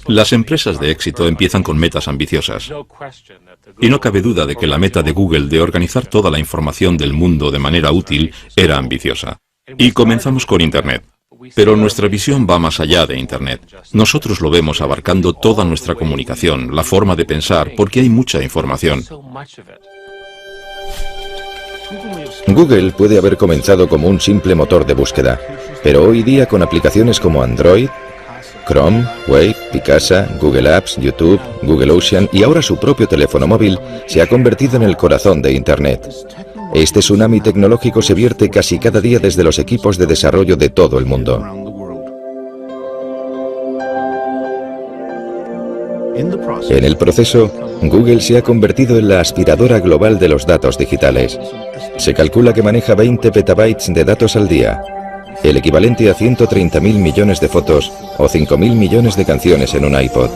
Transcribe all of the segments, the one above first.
Las empresas de éxito empiezan con metas ambiciosas. Y no cabe duda de que la meta de Google de organizar toda la información del mundo de manera útil era ambiciosa. Y comenzamos con Internet. Pero nuestra visión va más allá de Internet. Nosotros lo vemos abarcando toda nuestra comunicación, la forma de pensar, porque hay mucha información. Google puede haber comenzado como un simple motor de búsqueda, pero hoy día con aplicaciones como Android, Chrome, Wave, Picasa, Google Apps, YouTube, Google Ocean y ahora su propio teléfono móvil, se ha convertido en el corazón de Internet. Este tsunami tecnológico se vierte casi cada día desde los equipos de desarrollo de todo el mundo. En el proceso, Google se ha convertido en la aspiradora global de los datos digitales. Se calcula que maneja 20 petabytes de datos al día, el equivalente a 130.000 millones de fotos o 5.000 millones de canciones en un iPod.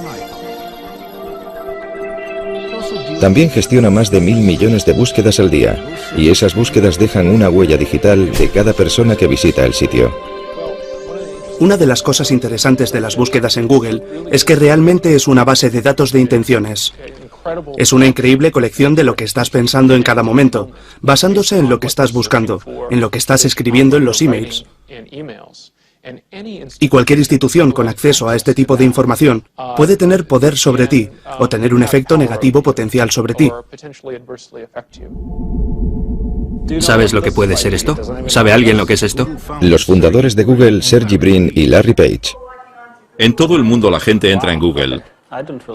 También gestiona más de 1.000 millones de búsquedas al día, y esas búsquedas dejan una huella digital de cada persona que visita el sitio. Una de las cosas interesantes de las búsquedas en Google es que realmente es una base de datos de intenciones. Es una increíble colección de lo que estás pensando en cada momento, basándose en lo que estás buscando, en lo que estás escribiendo en los emails. Y cualquier institución con acceso a este tipo de información puede tener poder sobre ti o tener un efecto negativo potencial sobre ti. ¿Sabes lo que puede ser esto? ¿Sabe alguien lo que es esto? Los fundadores de Google, Sergey Brin y Larry Page. En todo el mundo la gente entra en Google.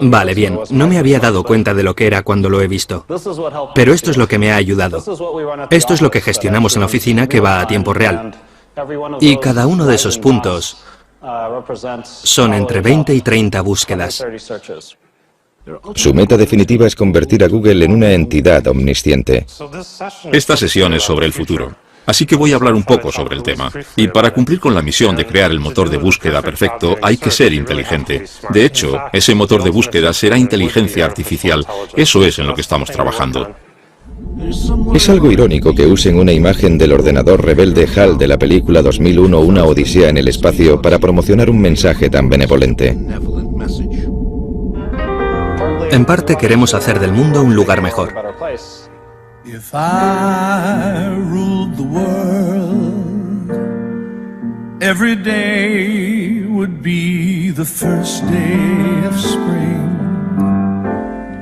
Vale, bien. No me había dado cuenta de lo que era cuando lo he visto. Pero esto es lo que me ha ayudado. Esto es lo que gestionamos en la oficina, que va a tiempo real. Y cada uno de esos puntos son entre 20 y 30 búsquedas. Su meta definitiva es convertir a Google en una entidad omnisciente. Esta sesión es sobre el futuro. Así que voy a hablar un poco sobre el tema. Y para cumplir con la misión de crear el motor de búsqueda perfecto, hay que ser inteligente. De hecho, ese motor de búsqueda será inteligencia artificial. Eso es en lo que estamos trabajando. Es algo irónico que usen una imagen del ordenador rebelde HAL de la película 2001 Una Odisea en el espacio para promocionar un mensaje tan benevolente. En parte queremos hacer del mundo un lugar mejor. If I ruled the world, every day would be the first day of spring.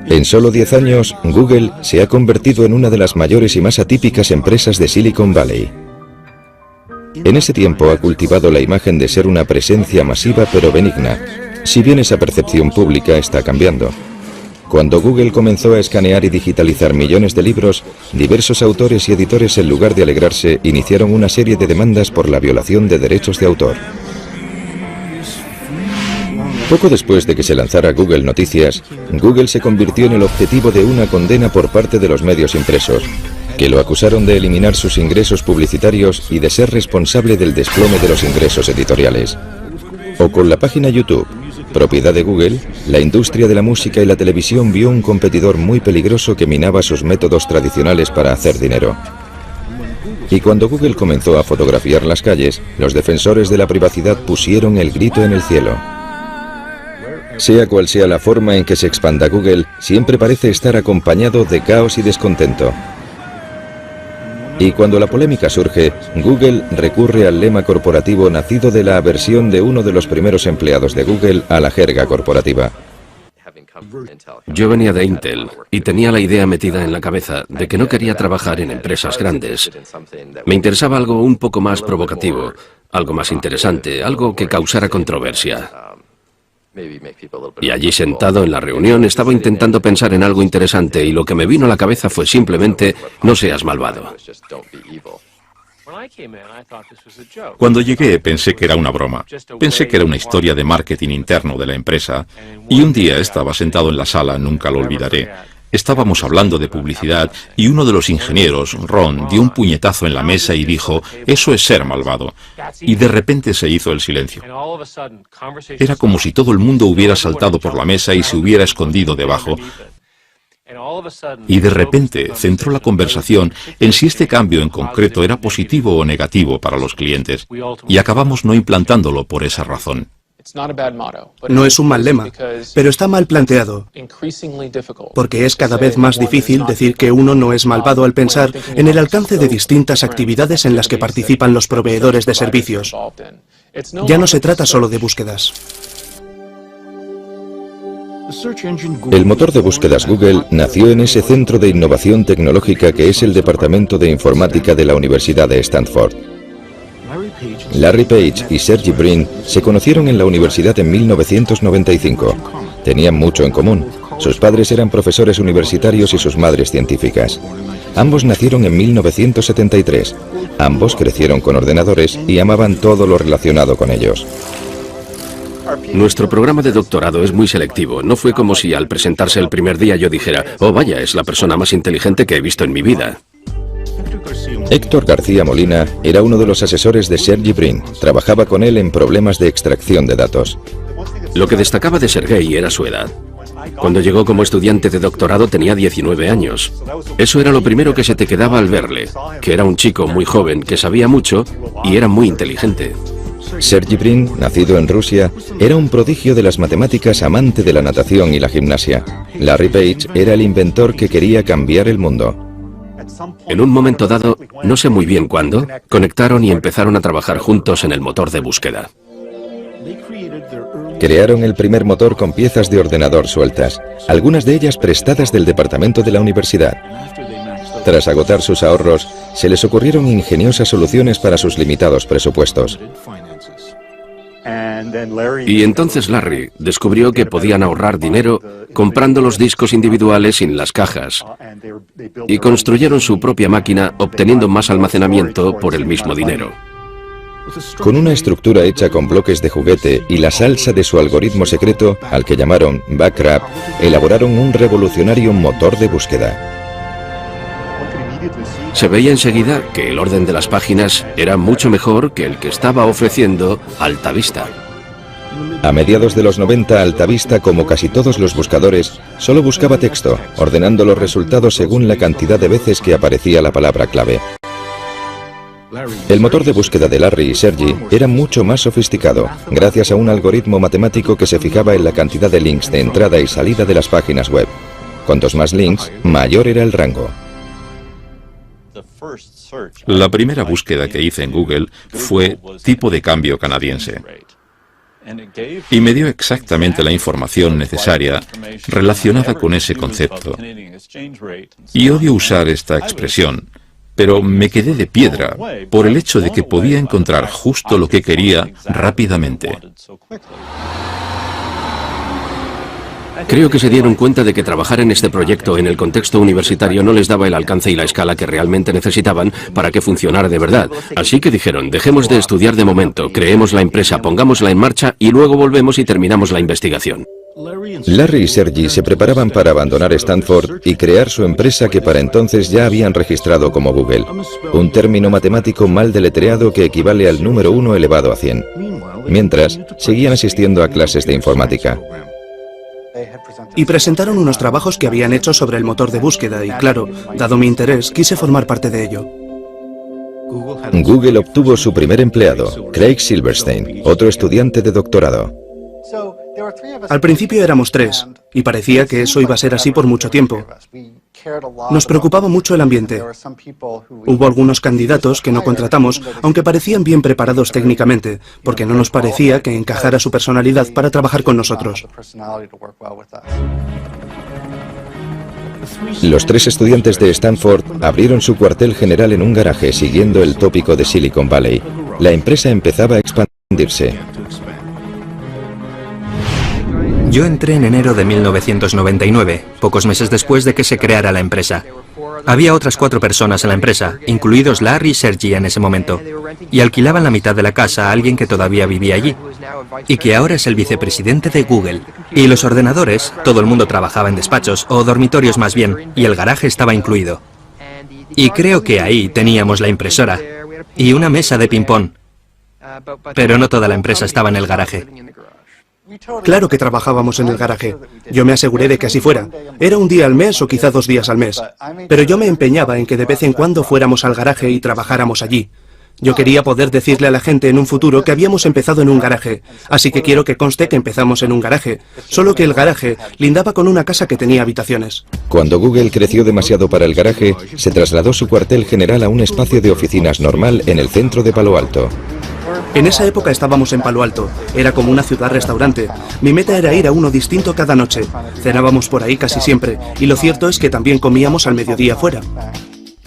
En solo 10 años, Google se ha convertido en una de las mayores y más atípicas empresas de Silicon Valley. En ese tiempo ha cultivado la imagen de ser una presencia masiva pero benigna, si bien esa percepción pública está cambiando. Cuando Google comenzó a escanear y digitalizar millones de libros, diversos autores y editores, en lugar de alegrarse, iniciaron una serie de demandas por la violación de derechos de autor. Poco después de que se lanzara Google Noticias, Google se convirtió en el objetivo de una condena por parte de los medios impresos, que lo acusaron de eliminar sus ingresos publicitarios y de ser responsable del desplome de los ingresos editoriales. O con la página YouTube, propiedad de Google, la industria de la música y la televisión vio un competidor muy peligroso que minaba sus métodos tradicionales para hacer dinero. Y cuando Google comenzó a fotografiar las calles, los defensores de la privacidad pusieron el grito en el cielo. Sea cual sea la forma en que se expanda Google, siempre parece estar acompañado de caos y descontento. Y cuando la polémica surge, Google recurre al lema corporativo nacido de la aversión de uno de los primeros empleados de Google a la jerga corporativa. Yo venía de Intel y tenía la idea metida en la cabeza de que no quería trabajar en empresas grandes. Me interesaba algo un poco más provocativo, algo más interesante, algo que causara controversia. Y allí sentado en la reunión estaba intentando pensar en algo interesante y lo que me vino a la cabeza fue simplemente no seas malvado. Cuando llegué pensé que era una broma. Pensé que era una historia de marketing interno de la empresa y un día estaba sentado en la sala, nunca lo olvidaré. Estábamos hablando de publicidad y uno de los ingenieros, Ron, dio un puñetazo en la mesa y dijo, eso es ser malvado. Y de repente se hizo el silencio. Era como si todo el mundo hubiera saltado por la mesa y se hubiera escondido debajo. Y de repente centró la conversación en si este cambio en concreto era positivo o negativo para los clientes. Y acabamos no implantándolo por esa razón. No es un mal lema, pero está mal planteado, porque es cada vez más difícil decir que uno no es malvado al pensar en el alcance de distintas actividades en las que participan los proveedores de servicios. Ya no se trata solo de búsquedas. El motor de búsquedas Google nació en ese centro de innovación tecnológica que es el Departamento de Informática de la Universidad de Stanford. Larry Page y Sergey Brin se conocieron en la universidad en 1995. Tenían mucho en común. Sus padres eran profesores universitarios y sus madres científicas. Ambos nacieron en 1973. Ambos crecieron con ordenadores y amaban todo lo relacionado con ellos. Nuestro programa de doctorado es muy selectivo. No fue como si al presentarse el primer día yo dijera, oh vaya, es la persona más inteligente que he visto en mi vida. Héctor García Molina era uno de los asesores de Sergey Brin. Trabajaba con él en problemas de extracción de datos. Lo que destacaba de Sergey era su edad. Cuando llegó como estudiante de doctorado tenía 19 años. Eso era lo primero que se te quedaba al verle, que era un chico muy joven, que sabía mucho y era muy inteligente. Sergey Brin, nacido en Rusia, era un prodigio de las matemáticas, amante de la natación y la gimnasia. Larry Page era el inventor que quería cambiar el mundo. En un momento dado, no sé muy bien cuándo, conectaron y empezaron a trabajar juntos en el motor de búsqueda. Crearon el primer motor con piezas de ordenador sueltas, algunas de ellas prestadas del departamento de la universidad. Tras agotar sus ahorros, se les ocurrieron ingeniosas soluciones para sus limitados presupuestos. Y entonces Larry descubrió que podían ahorrar dinero comprando los discos individuales sin las cajas y construyeron su propia máquina obteniendo más almacenamiento por el mismo dinero. Con una estructura hecha con bloques de juguete y la salsa de su algoritmo secreto, al que llamaron Backrub, elaboraron un revolucionario motor de búsqueda. Se veía enseguida que el orden de las páginas era mucho mejor que el que estaba ofreciendo Altavista. A mediados de los 90, Altavista, como casi todos los buscadores, solo buscaba texto, ordenando los resultados según la cantidad de veces que aparecía la palabra clave. El motor de búsqueda de Larry y Sergey era mucho más sofisticado, gracias a un algoritmo matemático que se fijaba en la cantidad de links de entrada y salida de las páginas web. Cuantos más links, mayor era el rango. La primera búsqueda que hice en Google fue tipo de cambio canadiense. Y me dio exactamente la información necesaria relacionada con ese concepto. Y odio usar esta expresión, pero me quedé de piedra por el hecho de que podía encontrar justo lo que quería rápidamente. Creo que se dieron cuenta de que trabajar en este proyecto en el contexto universitario no les daba el alcance y la escala que realmente necesitaban para que funcionara de verdad. Así que dijeron, dejemos de estudiar de momento, creemos la empresa, pongámosla en marcha y luego volvemos y terminamos la investigación. Larry y Sergey se preparaban para abandonar Stanford y crear su empresa que para entonces ya habían registrado como Google, un término matemático mal deletreado que equivale al número 1 elevado a 100. Mientras, seguían asistiendo a clases de informática. Y presentaron unos trabajos que habían hecho sobre el motor de búsqueda y, claro, dado mi interés, quise formar parte de ello. Google obtuvo su primer empleado, Craig Silverstein, otro estudiante de doctorado. Al principio éramos 3, y parecía que eso iba a ser así por mucho tiempo. Nos preocupaba mucho el ambiente. Hubo algunos candidatos que no contratamos, aunque parecían bien preparados técnicamente, porque no nos parecía que encajara su personalidad para trabajar con nosotros. Los 3 estudiantes de Stanford abrieron su cuartel general en un garaje siguiendo el tópico de Silicon Valley. La empresa empezaba a expandirse. Yo entré en enero de 1999, pocos meses después de que se creara la empresa. Había otras 4 personas en la empresa, incluidos Larry y Sergey en ese momento, y alquilaban la mitad de la casa a alguien que todavía vivía allí, y que ahora es el vicepresidente de Google. Y los ordenadores, todo el mundo trabajaba en despachos, o dormitorios más bien, y el garaje estaba incluido. Y creo que ahí teníamos la impresora, y una mesa de ping-pong. Pero no toda la empresa estaba en el garaje. Claro que trabajábamos en el garaje. Yo me aseguré de que así fuera. Era un día al mes o quizá 2 días al mes. Pero yo me empeñaba en que de vez en cuando fuéramos al garaje y trabajáramos allí. Yo quería poder decirle a la gente en un futuro que habíamos empezado en un garaje, así que quiero que conste que empezamos en un garaje, solo que el garaje lindaba con una casa que tenía habitaciones. Cuando Google creció demasiado para el garaje, se trasladó su cuartel general a un espacio de oficinas normal en el centro de Palo Alto. En esa época estábamos en Palo Alto, era como una ciudad-restaurante. Mi meta era ir a uno distinto cada noche. Cenábamos por ahí casi siempre, y lo cierto es que también comíamos al mediodía fuera.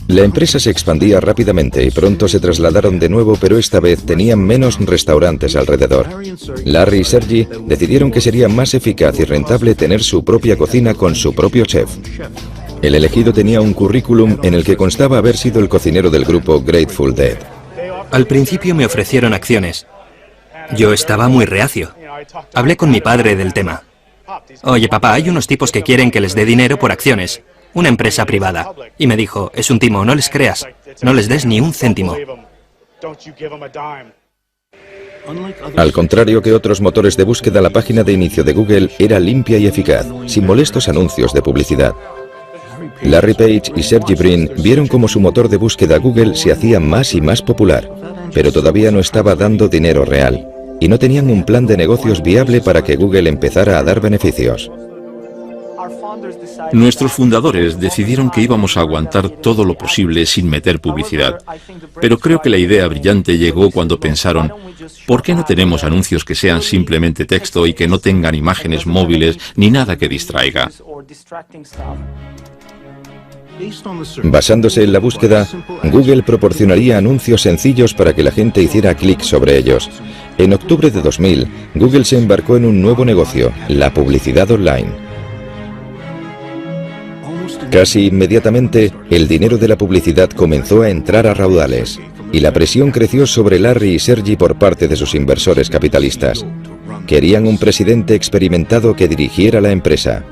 La empresa se expandía rápidamente y pronto se trasladaron de nuevo, pero esta vez tenían menos restaurantes alrededor. Larry y Sergey decidieron que sería más eficaz y rentable tener su propia cocina con su propio chef. El elegido tenía un currículum en el que constaba haber sido el cocinero del grupo Grateful Dead. Al principio me ofrecieron acciones. Yo estaba muy reacio. Hablé con mi padre del tema. Oye, papá, hay unos tipos que quieren que les dé dinero por acciones. Una empresa privada. Y me dijo, es un timo, no les creas. No les des ni un céntimo. Al contrario que otros motores de búsqueda, la página de inicio de Google era limpia y eficaz, sin molestos anuncios de publicidad. Larry Page y Sergey Brin vieron cómo su motor de búsqueda Google se hacía más y más popular, pero todavía no estaba dando dinero real, y no tenían un plan de negocios viable para que Google empezara a dar beneficios. Nuestros fundadores decidieron que íbamos a aguantar todo lo posible sin meter publicidad, pero creo que la idea brillante llegó cuando pensaron, ¿por qué no tenemos anuncios que sean simplemente texto y que no tengan imágenes móviles ni nada que distraiga? Basándose en la búsqueda, Google proporcionaría anuncios sencillos para que la gente hiciera clic sobre ellos. En octubre de 2000, Google se embarcó en un nuevo negocio, la publicidad online. Casi inmediatamente, el dinero de la publicidad comenzó a entrar a raudales, y la presión creció sobre Larry y Sergey por parte de sus inversores capitalistas. Querían un presidente experimentado que dirigiera la empresa.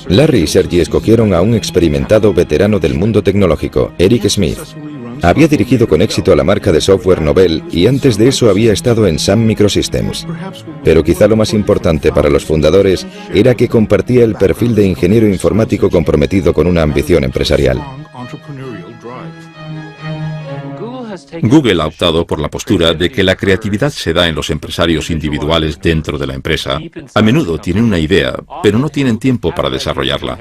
Larry y Sergey escogieron a un experimentado veterano del mundo tecnológico, Eric Smith. Había dirigido con éxito a la marca de software Novell y antes de eso había estado en Sun Microsystems. Pero quizá lo más importante para los fundadores era que compartía el perfil de ingeniero informático comprometido con una ambición empresarial. Google ha optado por la postura de que la creatividad se da en los empresarios individuales dentro de la empresa. A menudo tienen una idea, pero no tienen tiempo para desarrollarla.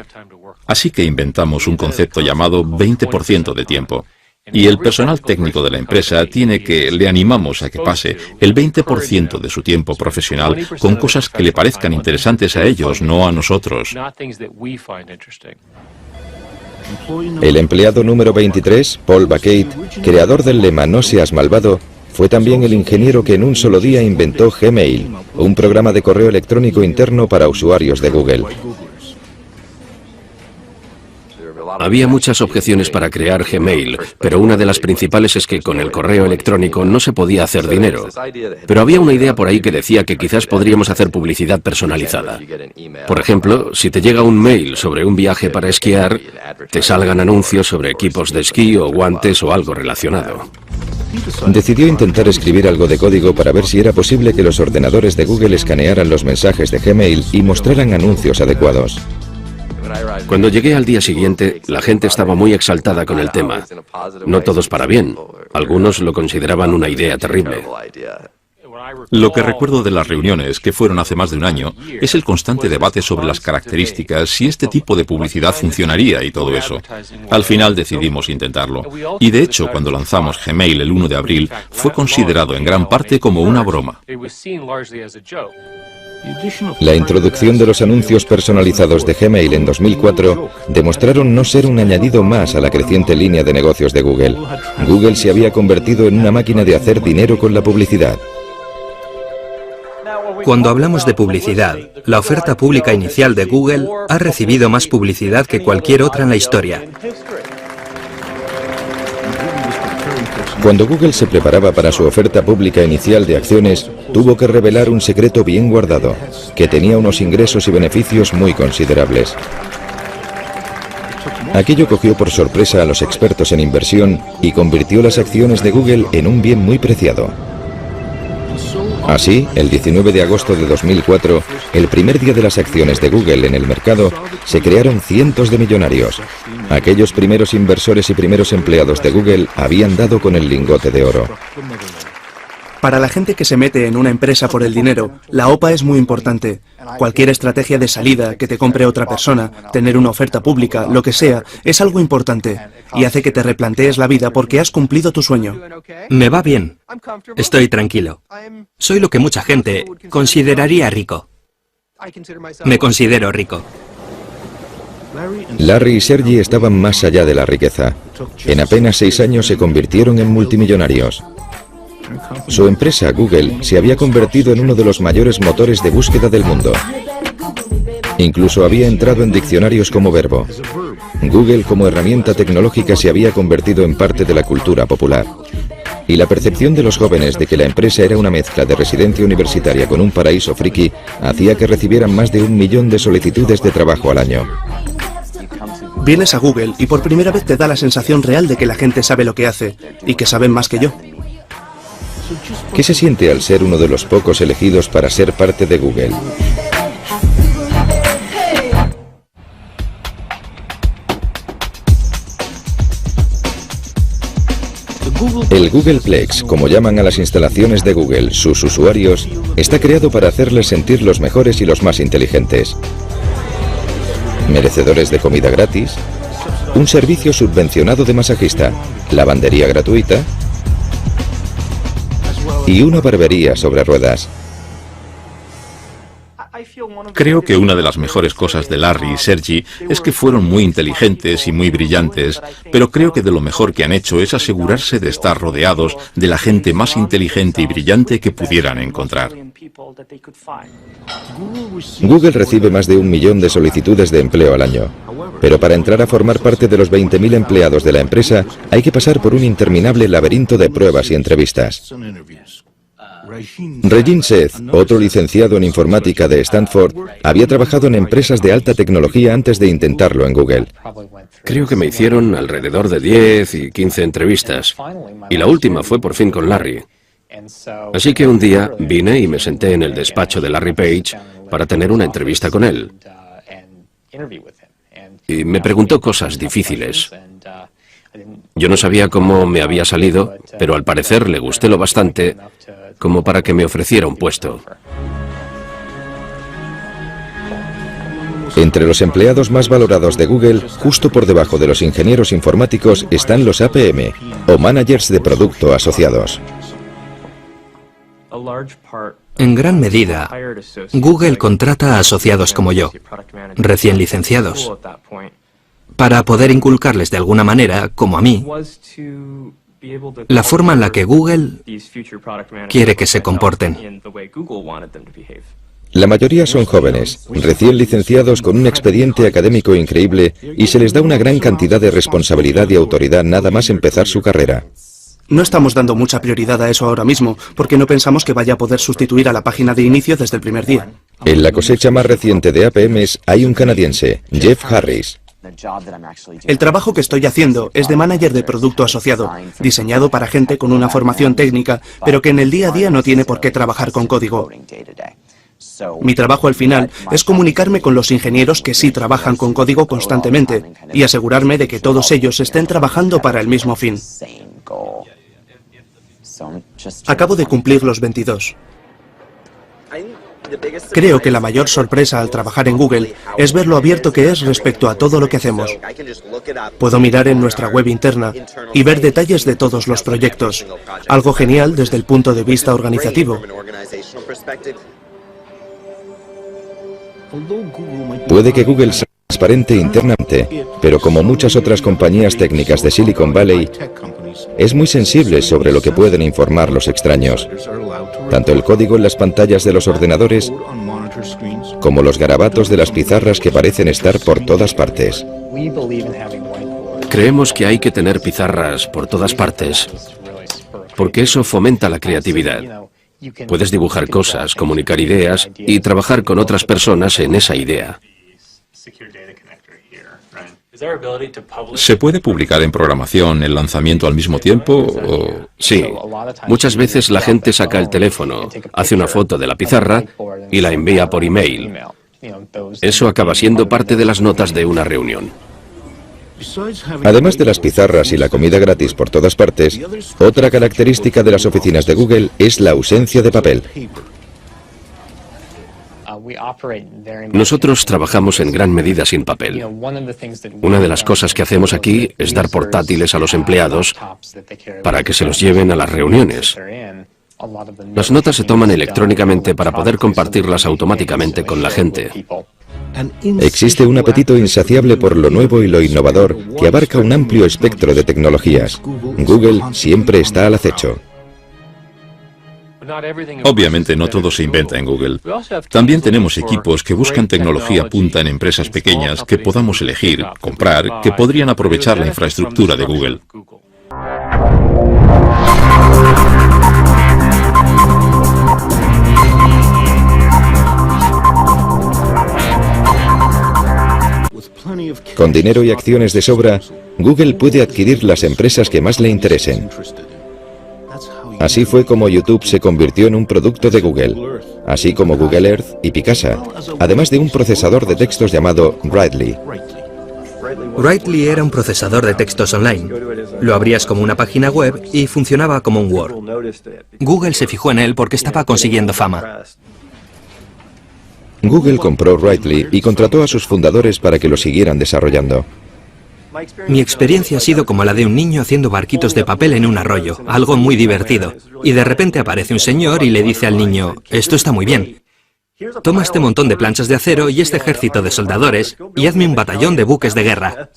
Así que inventamos un concepto llamado 20% de tiempo. Y el personal técnico de la empresa le animamos a que pase el 20% de su tiempo profesional con cosas que le parezcan interesantes a ellos, no a nosotros. El empleado número 23, Paul Bacate, creador del lema "No seas malvado", fue también el ingeniero que en un solo día inventó Gmail, un programa de correo electrónico interno para usuarios de Google. Había muchas objeciones para crear Gmail, pero una de las principales es que con el correo electrónico no se podía hacer dinero. Pero había una idea por ahí que decía que quizás podríamos hacer publicidad personalizada. Por ejemplo, si te llega un mail sobre un viaje para esquiar, te salgan anuncios sobre equipos de esquí o guantes o algo relacionado. Decidió intentar escribir algo de código para ver si era posible que los ordenadores de Google escanearan los mensajes de Gmail y mostraran anuncios adecuados. Cuando llegué al día siguiente, la gente estaba muy exaltada con el tema. No todos para bien. Algunos lo consideraban una idea terrible. Lo que recuerdo de las reuniones, que fueron hace más de un año, es el constante debate sobre las características, si este tipo de publicidad funcionaría y todo eso. Al final decidimos intentarlo. Y de hecho, cuando lanzamos Gmail el 1 de abril, fue considerado en gran parte como una broma. La introducción de los anuncios personalizados de Gmail en 2004 demostraron no ser un añadido más a la creciente línea de negocios de Google. Google se había convertido en una máquina de hacer dinero con la publicidad. Cuando hablamos de publicidad, la oferta pública inicial de Google ha recibido más publicidad que cualquier otra en la historia. Cuando Google se preparaba para su oferta pública inicial de acciones, tuvo que revelar un secreto bien guardado, que tenía unos ingresos y beneficios muy considerables. Aquello cogió por sorpresa a los expertos en inversión y convirtió las acciones de Google en un bien muy preciado. Así, el 19 de agosto de 2004, el primer día de las acciones de Google en el mercado, se crearon cientos de millonarios. Aquellos primeros inversores y primeros empleados de Google habían dado con el lingote de oro. Para la gente que se mete en una empresa por el dinero, la OPA es muy importante. Cualquier estrategia de salida, que te compre otra persona, tener una oferta pública, lo que sea, es algo importante y hace que te replantees la vida porque has cumplido tu sueño. Me va bien. Estoy tranquilo. Soy lo que mucha gente consideraría rico. Me considero rico. Larry y Sergey estaban más allá de la riqueza. En apenas 6 años se convirtieron en multimillonarios. Su empresa, Google, se había convertido en uno de los mayores motores de búsqueda del mundo. Incluso había entrado en diccionarios como verbo. Google como herramienta tecnológica se había convertido en parte de la cultura popular. Y la percepción de los jóvenes de que la empresa era una mezcla de residencia universitaria con un paraíso friki hacía que recibieran más de 1 millón de solicitudes de trabajo al año. Vienes a Google y por primera vez te da la sensación real de que la gente sabe lo que hace y que saben más que yo. ¿Qué se siente al ser uno de los pocos elegidos para ser parte de Google? El Googleplex, como llaman a las instalaciones de Google sus usuarios, está creado para hacerles sentir los mejores y los más inteligentes. Merecedores de comida gratis, un servicio subvencionado de masajista, lavandería gratuita y una barbería sobre ruedas. Creo que una de las mejores cosas de Larry y Sergey es que fueron muy inteligentes y muy brillantes, pero creo que de lo mejor que han hecho es asegurarse de estar rodeados de la gente más inteligente y brillante que pudieran encontrar. Google recibe más de 1 millón de solicitudes de empleo al año, pero para entrar a formar parte de los 20.000 empleados de la empresa hay que pasar por un interminable laberinto de pruebas y entrevistas. Regin Seth, otro licenciado en informática de Stanford, había trabajado en empresas de alta tecnología antes de intentarlo en Google. Creo que me hicieron alrededor de 10 y 15 entrevistas, y la última fue por fin con Larry. Así que un día vine y me senté en el despacho de Larry Page para tener una entrevista con él. Y me preguntó cosas difíciles. Yo no sabía cómo me había salido, pero al parecer le gusté lo bastante como para que me ofreciera un puesto. Entre los empleados más valorados de Google, justo por debajo de los ingenieros informáticos, están los APM, o Managers de Producto Asociados. En gran medida, Google contrata a asociados como yo, recién licenciados, para poder inculcarles de alguna manera, como a mí, la forma en la que Google quiere que se comporten. La mayoría son jóvenes, recién licenciados con un expediente académico increíble y se les da una gran cantidad de responsabilidad y autoridad nada más empezar su carrera. No estamos dando mucha prioridad a eso ahora mismo, porque no pensamos que vaya a poder sustituir a la página de inicio desde el primer día. En la cosecha más reciente de APMs hay un canadiense, Jeff Harris. El trabajo que estoy haciendo es de manager de producto asociado, diseñado para gente con una formación técnica, pero que en el día a día no tiene por qué trabajar con código. Mi trabajo al final es comunicarme con los ingenieros que sí trabajan con código constantemente y asegurarme de que todos ellos estén trabajando para el mismo fin. Acabo de cumplir los 22. Creo que la mayor sorpresa al trabajar en Google es ver lo abierto que es respecto a todo lo que hacemos. Puedo mirar en nuestra web interna y ver detalles de todos los proyectos, algo genial desde el punto de vista organizativo. Puede que Google sea transparente internamente, pero como muchas otras compañías técnicas de Silicon Valley, es muy sensible sobre lo que pueden informar los extraños. Tanto el código en las pantallas de los ordenadores como los garabatos de las pizarras que parecen estar por todas partes. Creemos que hay que tener pizarras por todas partes, porque eso fomenta la creatividad. Puedes dibujar cosas, comunicar ideas y trabajar con otras personas en esa idea. ¿Se puede publicar en programación el lanzamiento al mismo tiempo o...? Sí. Muchas veces la gente saca el teléfono, hace una foto de la pizarra y la envía por email. Eso acaba siendo parte de las notas de una reunión. Además de las pizarras y la comida gratis por todas partes, otra característica de las oficinas de Google es la ausencia de papel. Nosotros trabajamos en gran medida sin papel. Una de las cosas que hacemos aquí es dar portátiles a los empleados para que se los lleven a las reuniones. Las notas se toman electrónicamente para poder compartirlas automáticamente con la gente. Existe un apetito insaciable por lo nuevo y lo innovador que abarca un amplio espectro de tecnologías. Google siempre está al acecho. Obviamente no todo se inventa en Google. También tenemos equipos que buscan tecnología punta en empresas pequeñas que podamos elegir, comprar, que podrían aprovechar la infraestructura de Google. Con dinero y acciones de sobra, Google puede adquirir las empresas que más le interesen. Así fue como YouTube se convirtió en un producto de Google, así como Google Earth y Picasa, además de un procesador de textos llamado Writely. Writely era un procesador de textos online. Lo abrías como una página web y funcionaba como un Word. Google se fijó en él porque estaba consiguiendo fama. Google compró Writely y contrató a sus fundadores para que lo siguieran desarrollando. Mi experiencia ha sido como la de un niño haciendo barquitos de papel en un arroyo, algo muy divertido. Y de repente aparece un señor y le dice al niño, esto está muy bien. Toma este montón de planchas de acero y este ejército de soldadores y hazme un batallón de buques de guerra.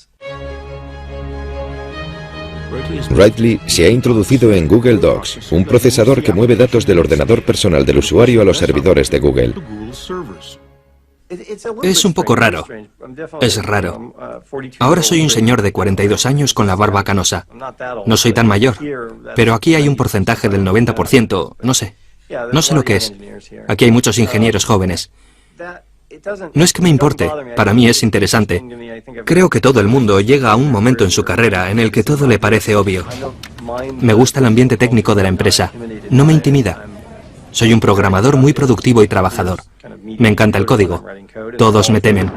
Writely se ha introducido en Google Docs, un procesador que mueve datos del ordenador personal del usuario a los servidores de Google. Es un poco raro. Es raro. Ahora soy un señor de 42 años con la barba canosa. No soy tan mayor, pero aquí hay un porcentaje del 90%, no sé. No sé lo que es. Aquí hay muchos ingenieros jóvenes. No es que me importe, para mí es interesante. Creo que todo el mundo llega a un momento en su carrera en el que todo le parece obvio. Me gusta el ambiente técnico de la empresa. No me intimida. Soy un programador muy productivo y trabajador. Me encanta el código. Todos me temen.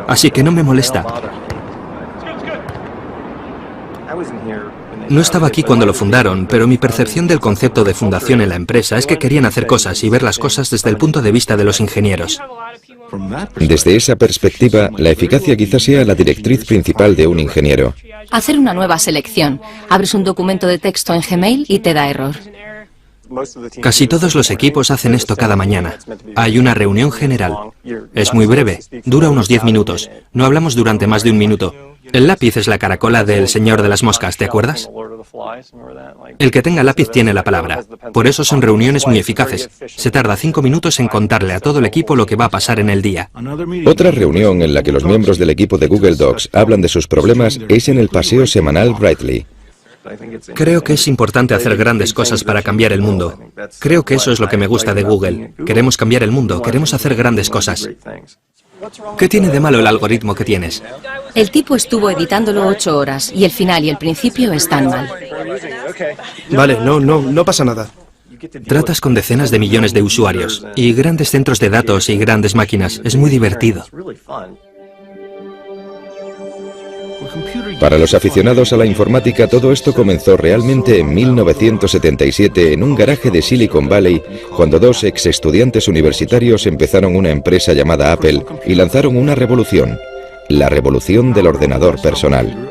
Así que no me molesta. No estaba aquí cuando lo fundaron, pero mi percepción del concepto de fundación en la empresa es que querían hacer cosas y ver las cosas desde el punto de vista de los ingenieros. Desde esa perspectiva, la eficacia quizás sea la directriz principal de un ingeniero. Hacer una nueva selección. Abres un documento de texto en Gmail y te da error. Casi todos los equipos hacen esto cada mañana. Hay una reunión general. Es muy breve, dura unos 10 minutos. No hablamos durante más de un minuto. El lápiz es la caracola del señor de las moscas, ¿te acuerdas? El que tenga lápiz tiene la palabra. Por eso son reuniones muy eficaces. Se tarda 5 minutos en contarle a todo el equipo lo que va a pasar en el día. Otra reunión en la que los miembros del equipo de Google Docs hablan de sus problemas es en el paseo semanal Writely. Creo que es importante hacer grandes cosas para cambiar el mundo. Creo que eso es lo que me gusta de Google. Queremos cambiar el mundo, queremos hacer grandes cosas. ¿Qué tiene de malo el algoritmo que tienes? El tipo estuvo editándolo 8 horas y el final y el principio están mal. Vale, no pasa nada. Tratas con decenas de millones de usuarios y grandes centros de datos y grandes máquinas. Es muy divertido. Para los aficionados a la informática, todo esto comenzó realmente en 1977 en un garaje de Silicon Valley, cuando dos ex estudiantes universitarios empezaron una empresa llamada Apple y lanzaron una revolución, la revolución del ordenador personal.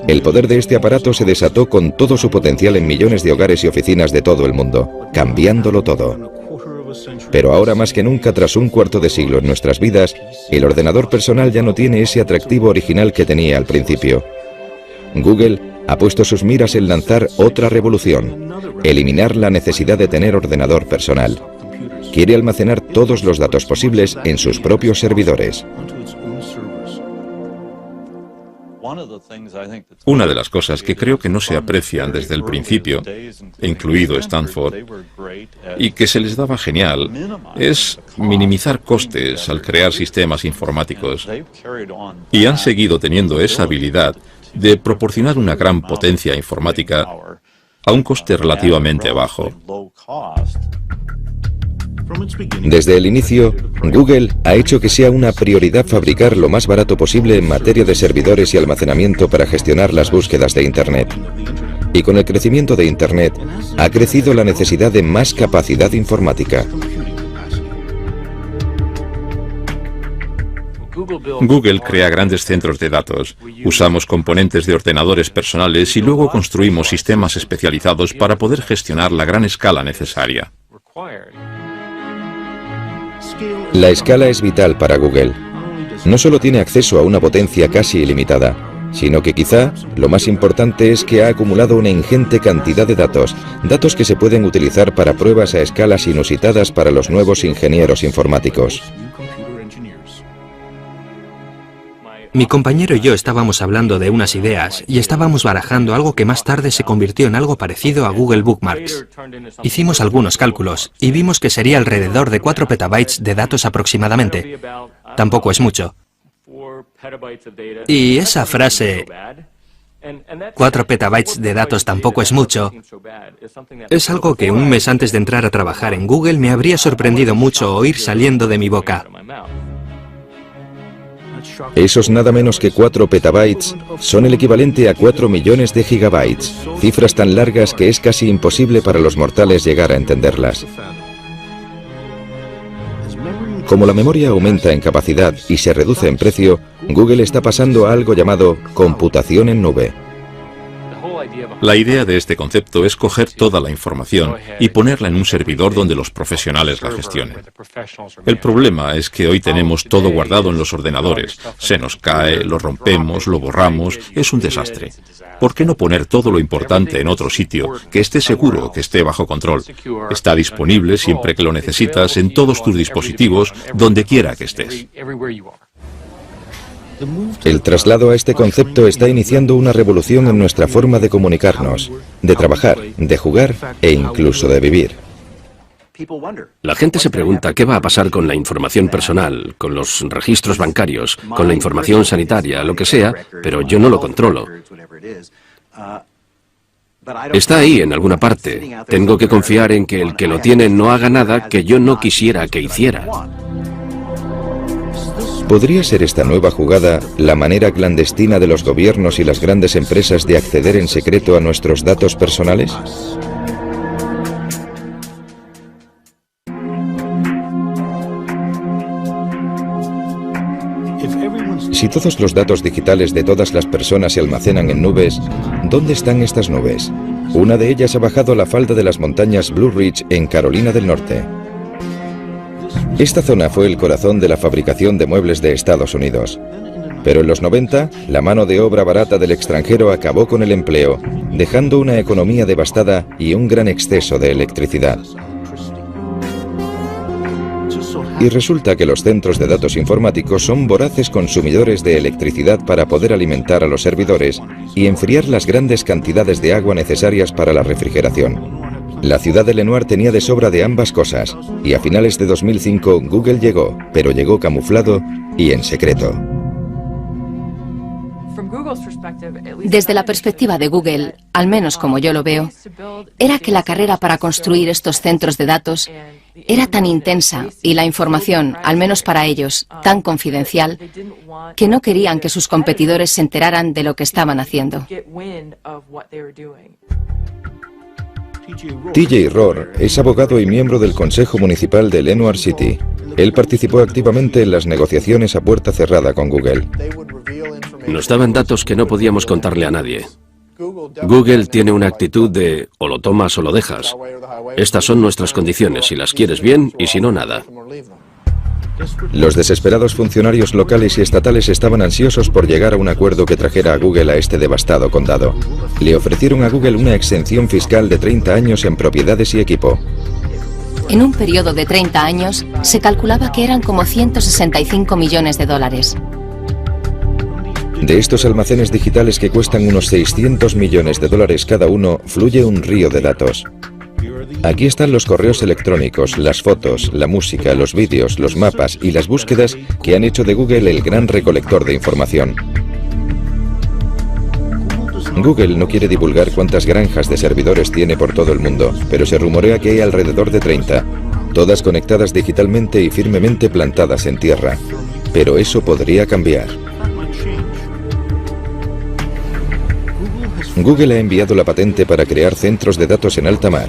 El poder de este aparato se desató con todo su potencial en millones de hogares y oficinas de todo el mundo, cambiándolo todo. Pero ahora más que nunca, tras un cuarto de siglo en nuestras vidas, el ordenador personal ya no tiene ese atractivo original que tenía al principio. Google ha puesto sus miras en lanzar otra revolución, eliminar la necesidad de tener ordenador personal. Quiere almacenar todos los datos posibles en sus propios servidores. Una de las cosas que creo que no se aprecian desde el principio, incluido Stanford, y que se les daba genial, es minimizar costes al crear sistemas informáticos. Y han seguido teniendo esa habilidad de proporcionar una gran potencia informática a un coste relativamente bajo. Desde el inicio, Google ha hecho que sea una prioridad fabricar lo más barato posible en materia de servidores y almacenamiento para gestionar las búsquedas de Internet. Y con el crecimiento de Internet, ha crecido la necesidad de más capacidad informática. Google crea grandes centros de datos, usamos componentes de ordenadores personales y luego construimos sistemas especializados para poder gestionar la gran escala necesaria. La escala es vital para Google. No solo tiene acceso a una potencia casi ilimitada, sino que quizá lo más importante es que ha acumulado una ingente cantidad de datos, datos que se pueden utilizar para pruebas a escalas inusitadas para los nuevos ingenieros informáticos. Mi compañero y yo estábamos hablando de unas ideas y estábamos barajando algo que más tarde se convirtió en algo parecido a Google Bookmarks. Hicimos algunos cálculos y vimos que sería alrededor de 4 petabytes de datos aproximadamente. Tampoco es mucho. Y esa frase, 4 petabytes de datos tampoco es mucho, es algo que un mes antes de entrar a trabajar en Google me habría sorprendido mucho oír saliendo de mi boca. Esos nada menos que 4 petabytes son el equivalente a 4 millones de gigabytes, cifras tan largas que es casi imposible para los mortales llegar a entenderlas. Como la memoria aumenta en capacidad y se reduce en precio, Google está pasando a algo llamado computación en nube. La idea de este concepto es coger toda la información y ponerla en un servidor donde los profesionales la gestionen. El problema es que hoy tenemos todo guardado en los ordenadores. Se nos cae, lo rompemos, lo borramos, es un desastre. ¿Por qué no poner todo lo importante en otro sitio, que esté seguro, que esté bajo control? Está disponible siempre que lo necesitas en todos tus dispositivos, donde quiera que estés. El traslado a este concepto está iniciando una revolución en nuestra forma de comunicarnos, de trabajar, de jugar e incluso de vivir. La gente se pregunta qué va a pasar con la información personal, con los registros bancarios, con la información sanitaria, lo que sea, pero yo no lo controlo. Está ahí en alguna parte. Tengo que confiar en que el que lo tiene no haga nada que yo no quisiera que hiciera. ¿Podría ser esta nueva jugada la manera clandestina de los gobiernos y las grandes empresas de acceder en secreto a nuestros datos personales? Si todos los datos digitales de todas las personas se almacenan en nubes, ¿dónde están estas nubes? Una de ellas ha bajado a la falda de las montañas Blue Ridge en Carolina del Norte. Esta zona fue el corazón de la fabricación de muebles de Estados Unidos. Pero en los 90, la mano de obra barata del extranjero acabó con el empleo, dejando una economía devastada y un gran exceso de electricidad. Y resulta que los centros de datos informáticos son voraces consumidores de electricidad para poder alimentar a los servidores y enfriar las grandes cantidades de agua necesarias para la refrigeración. La ciudad de Lenoir tenía de sobra de ambas cosas, y a finales de 2005 Google llegó, pero llegó camuflado y en secreto. Desde la perspectiva de Google, al menos como yo lo veo, era que la carrera para construir estos centros de datos era tan intensa y la información, al menos para ellos, tan confidencial, que no querían que sus competidores se enteraran de lo que estaban haciendo. TJ Rohr es abogado y miembro del Consejo Municipal de Lenoir City. Él participó activamente en las negociaciones a puerta cerrada con Google. Nos daban datos que no podíamos contarle a nadie. Google tiene una actitud de o lo tomas o lo dejas. Estas son nuestras condiciones, si las quieres bien y si no, nada. Los desesperados funcionarios locales y estatales estaban ansiosos por llegar a un acuerdo que trajera a Google a este devastado condado. Le ofrecieron a Google una exención fiscal de 30 años en propiedades y equipo. En un periodo de 30 años, se calculaba que eran como $165 millones. De estos almacenes digitales que cuestan unos 600 millones de dólares cada uno, fluye un río de datos. Aquí están los correos electrónicos, las fotos, la música, los vídeos, los mapas y las búsquedas que han hecho de Google el gran recolector de información. Google no quiere divulgar cuántas granjas de servidores tiene por todo el mundo, pero se rumorea que hay alrededor de 30, todas conectadas digitalmente y firmemente plantadas en tierra. Pero eso podría cambiar. Google ha enviado la patente para crear centros de datos en alta mar.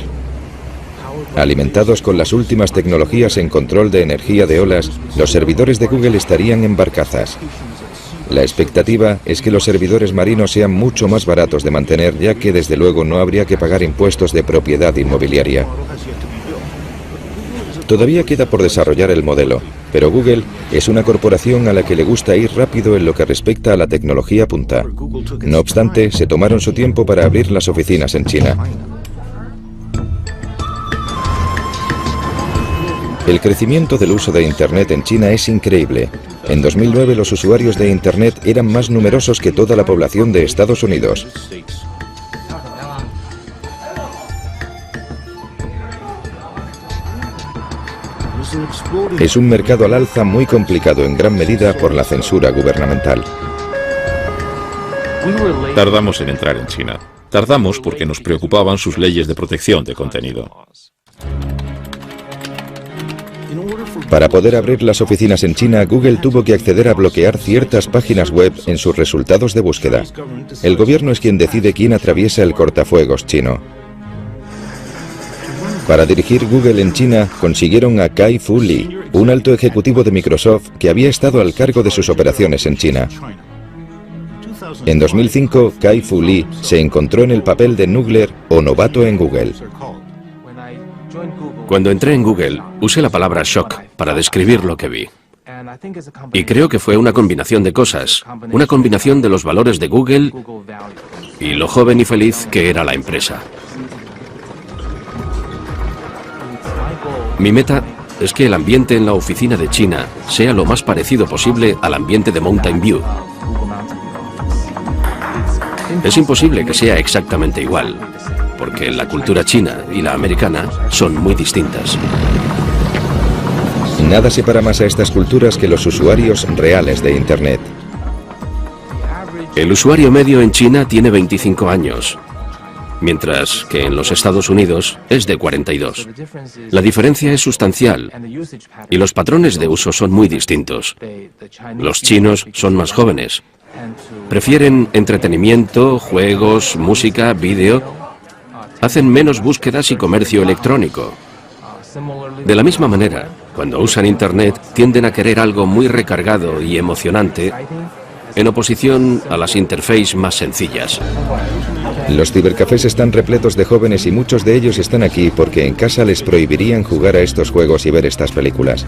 Alimentados con las últimas tecnologías en control de energía de olas, los servidores de Google estarían en barcazas. La expectativa es que los servidores marinos sean mucho más baratos de mantener, ya que desde luego no habría que pagar impuestos de propiedad inmobiliaria. Todavía queda por desarrollar el modelo, pero Google es una corporación a la que le gusta ir rápido en lo que respecta a la tecnología punta. No obstante, se tomaron su tiempo para abrir las oficinas en China. El crecimiento del uso de Internet en China es increíble. En 2009 los usuarios de Internet eran más numerosos que toda la población de Estados Unidos. Es un mercado al alza muy complicado en gran medida por la censura gubernamental. Tardamos en entrar en China. Tardamos porque nos preocupaban sus leyes de protección de contenido. Para poder abrir las oficinas en China, Google tuvo que acceder a bloquear ciertas páginas web en sus resultados de búsqueda. El gobierno es quien decide quién atraviesa el cortafuegos chino. Para dirigir Google en China, consiguieron a Kai-Fu Lee, un alto ejecutivo de Microsoft que había estado al cargo de sus operaciones en China. En 2005, Kai-Fu Lee se encontró en el papel de Noogler o novato en Google. Cuando entré en Google, usé la palabra shock para describir lo que vi. Y creo que fue una combinación de cosas, una combinación de los valores de Google y lo joven y feliz que era la empresa. Mi meta es que el ambiente en la oficina de China sea lo más parecido posible al ambiente de Mountain View. Es imposible que sea exactamente igual, porque la cultura china y la americana son muy distintas. Nada separa más a estas culturas que los usuarios reales de Internet. El usuario medio en China tiene 25 años, mientras que en los Estados Unidos es de 42. La diferencia es sustancial y los patrones de uso son muy distintos. Los chinos son más jóvenes. Prefieren entretenimiento, juegos, música, vídeo. Hacen menos búsquedas y comercio electrónico. De la misma manera, cuando usan Internet, tienden a querer algo muy recargado y emocionante, en oposición a las interfaces más sencillas. Los cibercafés están repletos de jóvenes y muchos de ellos están aquí porque en casa les prohibirían jugar a estos juegos y ver estas películas.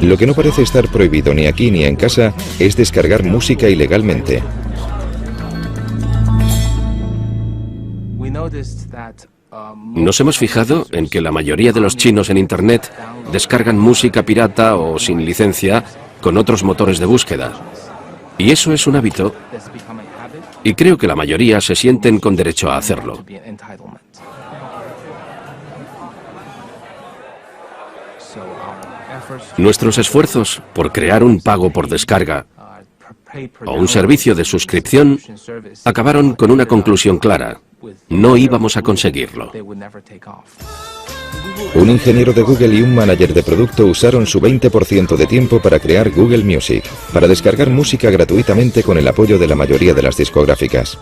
Lo que no parece estar prohibido ni aquí ni en casa es descargar música ilegalmente. Nos hemos fijado en que la mayoría de los chinos en Internet descargan música pirata o sin licencia con otros motores de búsqueda. Y eso es un hábito, y creo que la mayoría se sienten con derecho a hacerlo. Nuestros esfuerzos por crear un pago por descarga o un servicio de suscripción acabaron con una conclusión clara: no íbamos a conseguirlo. Un ingeniero de Google y un manager de producto usaron su 20% de tiempo para crear Google Music, para descargar música gratuitamente con el apoyo de la mayoría de las discográficas.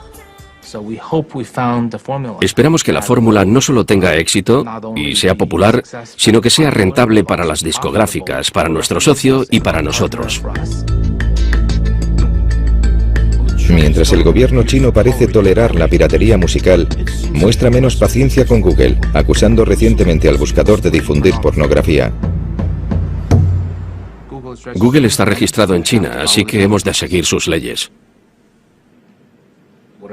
Esperamos que la fórmula no solo tenga éxito y sea popular, sino que sea rentable para las discográficas, para nuestro socio y para nosotros. Mientras el gobierno chino parece tolerar la piratería musical, muestra menos paciencia con Google, acusando recientemente al buscador de difundir pornografía. Google está registrado en China, así que hemos de seguir sus leyes.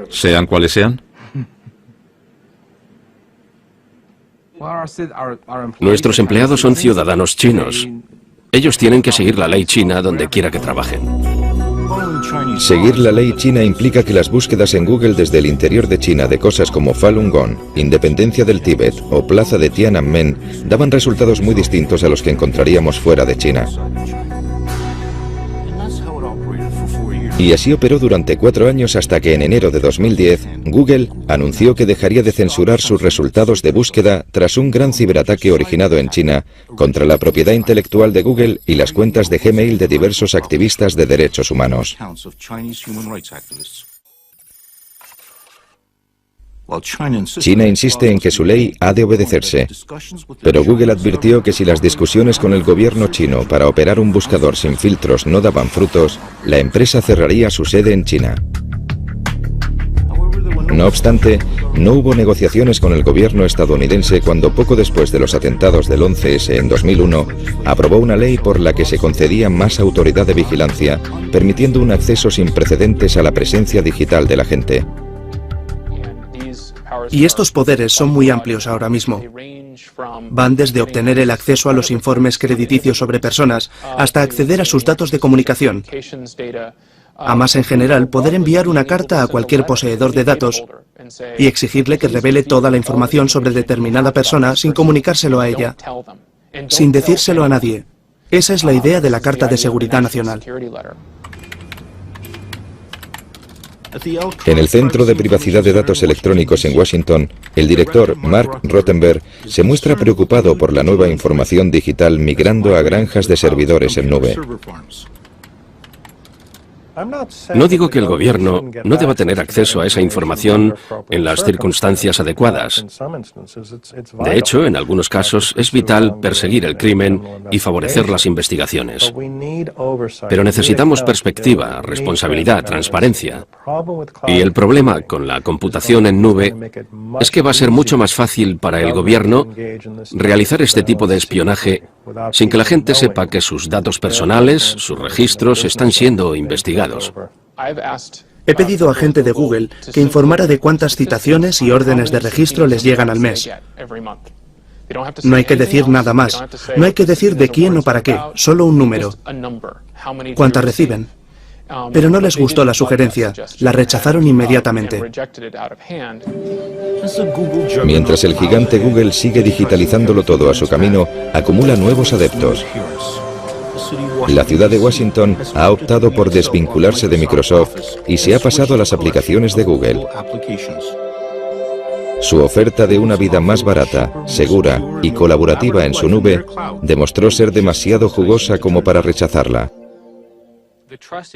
Sean cuales sean. Nuestros empleados son ciudadanos chinos. Ellos tienen que seguir la ley china donde quiera que trabajen. Seguir la ley china implica que las búsquedas en Google desde el interior de China de cosas como Falun Gong, Independencia del Tíbet o Plaza de Tiananmen daban resultados muy distintos a los que encontraríamos fuera de China. Y así operó durante 4 años hasta que en enero de 2010, Google anunció que dejaría de censurar sus resultados de búsqueda tras un gran ciberataque originado en China contra la propiedad intelectual de Google y las cuentas de Gmail de diversos activistas de derechos humanos. China insiste en que su ley ha de obedecerse, pero Google advirtió que si las discusiones con el gobierno chino para operar un buscador sin filtros no daban frutos, la empresa cerraría su sede en China. No obstante, no hubo negociaciones con el gobierno estadounidense cuando poco después de los atentados del 11S en 2001, aprobó una ley por la que se concedía más autoridad de vigilancia, permitiendo un acceso sin precedentes a la presencia digital de la gente. Y estos poderes son muy amplios ahora mismo. Van desde obtener el acceso a los informes crediticios sobre personas hasta acceder a sus datos de comunicación. A más en general, poder enviar una carta a cualquier poseedor de datos y exigirle que revele toda la información sobre determinada persona sin comunicárselo a ella, sin decírselo a nadie. Esa es la idea de la Carta de Seguridad Nacional. En el Centro de Privacidad de Datos Electrónicos en Washington, el director Mark Rottenberg se muestra preocupado por la nueva información digital migrando a granjas de servidores en nube. No digo que el gobierno no deba tener acceso a esa información en las circunstancias adecuadas. De hecho, en algunos casos es vital perseguir el crimen y favorecer las investigaciones. Pero necesitamos perspectiva, responsabilidad, transparencia. Y el problema con la computación en nube es que va a ser mucho más fácil para el gobierno realizar este tipo de espionaje sin que la gente sepa que sus datos personales, sus registros, están siendo investigados. He pedido a gente de Google que informara de cuántas citaciones y órdenes de registro les llegan al mes. No hay que decir nada más. No hay que decir de quién o para qué, solo un número. ¿Cuántas reciben? Pero no les gustó la sugerencia, la rechazaron inmediatamente. Mientras el gigante Google sigue digitalizándolo todo a su camino, acumula nuevos adeptos. La ciudad de Washington ha optado por desvincularse de Microsoft y se ha pasado a las aplicaciones de Google. Su oferta de una vida más barata, segura y colaborativa en su nube demostró ser demasiado jugosa como para rechazarla.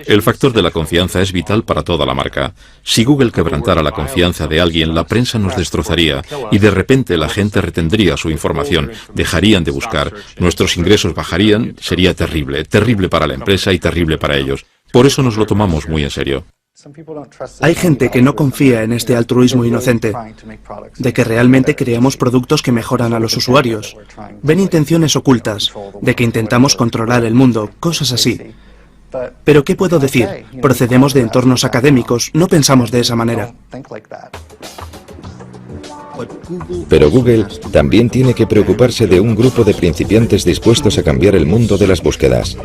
El factor de la confianza es vital para toda la marca. Si Google quebrantara la confianza de alguien, la prensa nos destrozaría y de repente la gente retendría su información, dejarían de buscar, nuestros ingresos bajarían, sería terrible, terrible para la empresa y terrible para ellos. Por eso nos lo tomamos muy en serio. Hay gente que no confía en este altruismo inocente, de que realmente creamos productos que mejoran a los usuarios. Ven intenciones ocultas, de que intentamos controlar el mundo, cosas así. Pero ¿qué puedo decir? Procedemos de entornos académicos, no pensamos de esa manera. Pero Google también tiene que preocuparse de un grupo de principiantes dispuestos a cambiar el mundo de las búsquedas.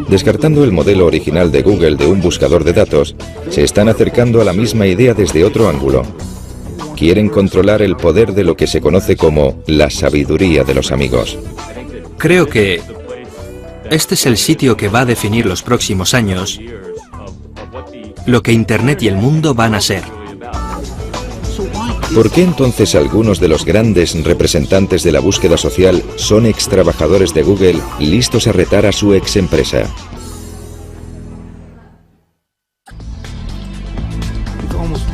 Descartando el modelo original de Google de un buscador de datos, se están acercando a la misma idea desde otro ángulo. Quieren controlar el poder de lo que se conoce como la sabiduría de los amigos. Creo que este es el sitio que va a definir los próximos años lo que Internet y el mundo van a ser. ¿Por qué entonces algunos de los grandes representantes de la búsqueda social son extrabajadores de Google listos a retar a su ex empresa?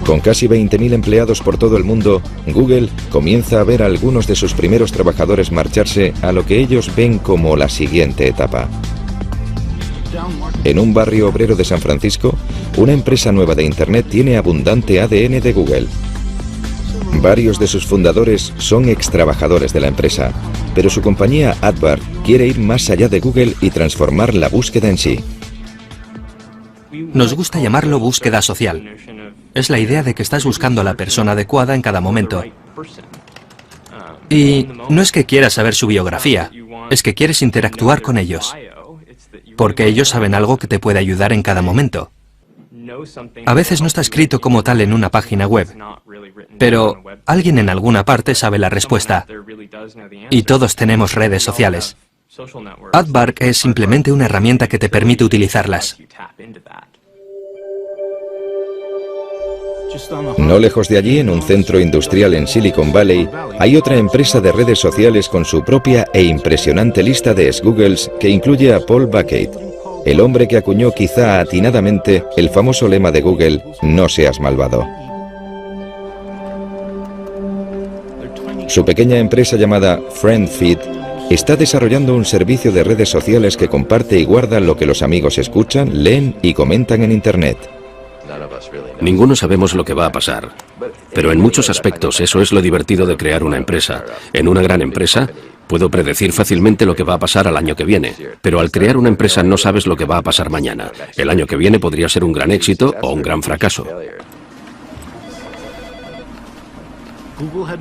Con casi 20.000 empleados por todo el mundo, Google comienza a ver a algunos de sus primeros trabajadores marcharse a lo que ellos ven como la siguiente etapa. En un barrio obrero de San Francisco, una empresa nueva de Internet tiene abundante ADN de Google. Varios de sus fundadores son extrabajadores de la empresa, pero su compañía Adbar quiere ir más allá de Google y transformar la búsqueda en sí. Nos gusta llamarlo búsqueda social. Es la idea de que estás buscando a la persona adecuada en cada momento. Y no es que quieras saber su biografía, es que quieres interactuar con ellos. porque ellos saben algo que te puede ayudar en cada momento. A veces no está escrito como tal en una página web, pero alguien en alguna parte sabe la respuesta. Y todos tenemos redes sociales. Aardvark es simplemente una herramienta que te permite utilizarlas. No lejos de allí, en un centro industrial en Silicon Valley, hay otra empresa de redes sociales con su propia e impresionante lista de ex-Googles que incluye a Paul Buckett, el hombre que acuñó quizá atinadamente el famoso lema de Google, "No seas malvado". Su pequeña empresa llamada FriendFeed está desarrollando un servicio de redes sociales que comparte y guarda lo que los amigos escuchan, leen y comentan en Internet. Ninguno sabemos lo que va a pasar, pero en muchos aspectos eso es lo divertido de crear una empresa. En una gran empresa puedo predecir fácilmente lo que va a pasar al año que viene, pero al crear una empresa no sabes lo que va a pasar mañana. El año que viene podría ser un gran éxito o un gran fracaso.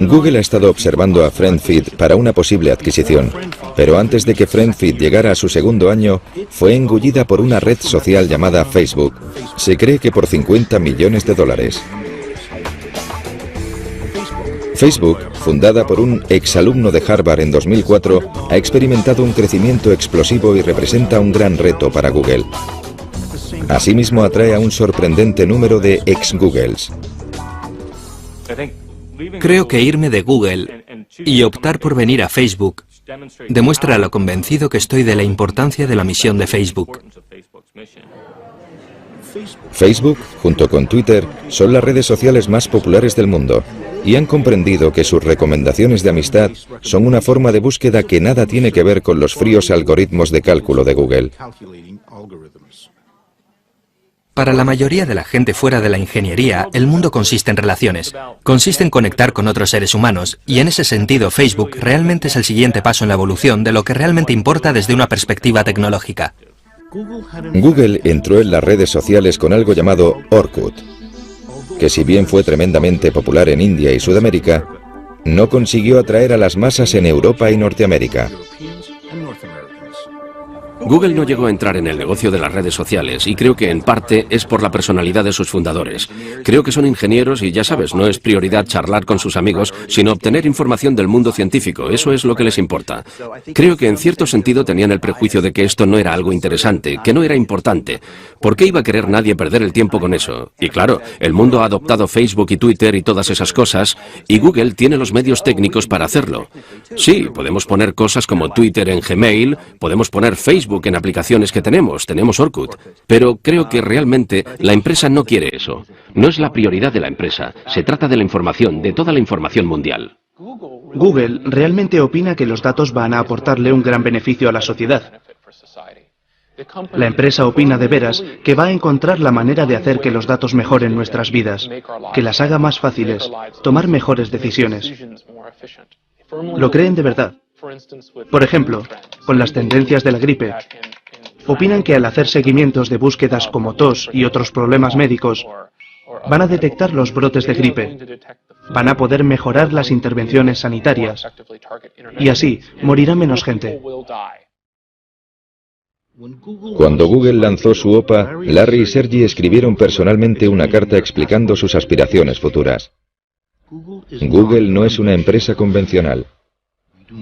Google ha estado observando a FriendFeed para una posible adquisición, pero antes de que FriendFeed llegara a su segundo año, fue engullida por una red social llamada Facebook. Se cree que por $50 millones. Facebook, fundada por un exalumno de Harvard en 2004, ha experimentado un crecimiento explosivo y representa un gran reto para Google. Asimismo, atrae a un sorprendente número de ex-Googles. Creo que irme de Google y optar por venir a Facebook demuestra lo convencido que estoy de la importancia de la misión de Facebook. Facebook, junto con Twitter, son las redes sociales más populares del mundo y han comprendido que sus recomendaciones de amistad son una forma de búsqueda que nada tiene que ver con los fríos algoritmos de cálculo de Google. Para la mayoría de la gente fuera de la ingeniería, el mundo consiste en relaciones. Consiste en conectar con otros seres humanos, y en ese sentido Facebook realmente es el siguiente paso en la evolución de lo que realmente importa desde una perspectiva tecnológica. Google entró en las redes sociales con algo llamado Orkut, que si bien fue tremendamente popular en India y Sudamérica, no consiguió atraer a las masas en Europa y Norteamérica. Google no llegó a entrar en el negocio de las redes sociales y creo que en parte es por la personalidad de sus fundadores. Creo que son ingenieros y ya sabes, no es prioridad charlar con sus amigos, sino obtener información del mundo científico, eso es lo que les importa. Creo que en cierto sentido tenían el prejuicio de que esto no era algo interesante, que no era importante. ¿Por qué iba a querer nadie perder el tiempo con eso? Y claro, el mundo ha adoptado Facebook y Twitter y todas esas cosas, y Google tiene los medios técnicos para hacerlo. Sí, podemos poner cosas como Twitter en Gmail, podemos poner Facebook en aplicaciones que tenemos Orkut, pero creo que realmente la empresa no quiere eso. No es la prioridad de la empresa, se trata de la información, de toda la información mundial. Google realmente opina que los datos van a aportarle un gran beneficio a la sociedad. La empresa opina de veras que va a encontrar la manera de hacer que los datos mejoren nuestras vidas, que las haga más fáciles, tomar mejores decisiones. Lo creen de verdad. Por ejemplo, con las tendencias de la gripe, opinan que al hacer seguimientos de búsquedas como tos y otros problemas médicos, van a detectar los brotes de gripe, van a poder mejorar las intervenciones sanitarias y así morirá menos gente. Cuando Google lanzó su OPA, Larry y Sergey escribieron personalmente una carta explicando sus aspiraciones futuras. Google no es una empresa convencional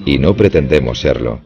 y no pretendemos serlo.